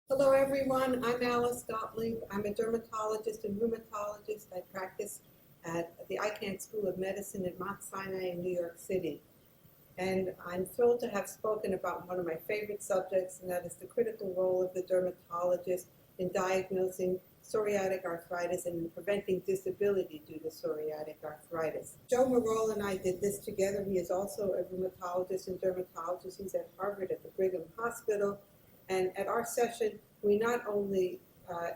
Hello everyone, I'm Alice Gottlieb. I'm a dermatologist and rheumatologist. I practice at the Icahn School of Medicine at Mount Sinai in New York City. And I'm thrilled to have spoken about one of my favorite subjects, and that is the critical role of the dermatologist in diagnosing psoriatic arthritis and in preventing disability due to psoriatic arthritis. Joe Merola and I did this together. He is also a rheumatologist and dermatologist. He's at Harvard at the Brigham Hospital. And at our session, we not only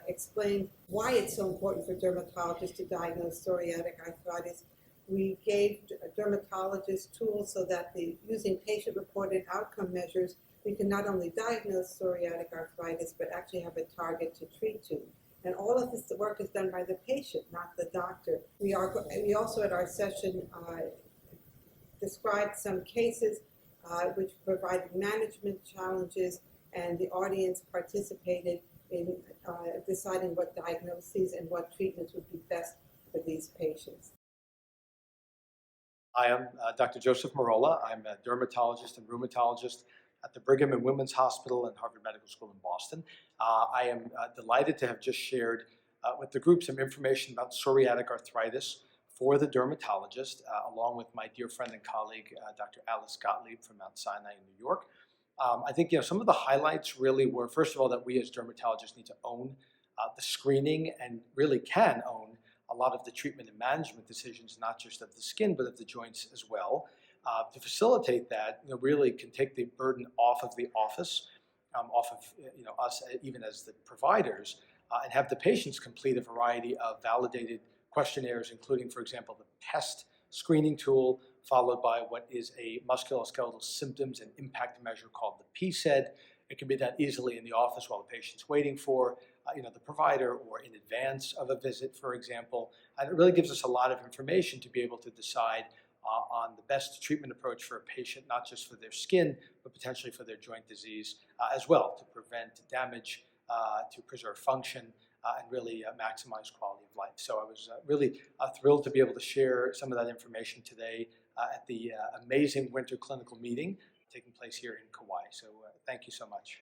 explained why it's so important for dermatologists to diagnose psoriatic arthritis, we gave dermatologists tools so that using patient-reported outcome measures, we can not only diagnose psoriatic arthritis, but actually have a target to treat to. And all of this work is done by the patient, not the doctor. We also at our session described some cases which provided management challenges, and the audience participated in deciding what diagnoses and what treatments would be best for these patients. Hi, I'm Dr. Joseph Merola. I'm a dermatologist and rheumatologist at the Brigham and Women's Hospital and Harvard Medical School in Boston. I am delighted to have just shared with the group some information about psoriatic arthritis for the dermatologist, along with my dear friend and colleague, Dr. Alice Gottlieb from Mount Sinai in New York. I think some of the highlights really were, first of all, that we as dermatologists need to own the screening and really can own a lot of the treatment and management decisions, not just of the skin, but of the joints as well. To facilitate that, really can take the burden off of the office, off of us, even as the providers, and have the patients complete a variety of validated questionnaires, including, for example, the PEST screening tool, followed by what is a musculoskeletal symptoms and impact measure called the PSED. It can be done easily in the office while the patient's waiting for the provider, or in advance of a visit, for example. And it really gives us a lot of information to be able to decide on the best treatment approach for a patient, not just for their skin, but potentially for their joint disease as well, to prevent damage, to preserve function, and really maximize quality of life. So I was really thrilled to be able to share some of that information today at the amazing winter clinical meeting taking place here in Kauai. So thank you so much.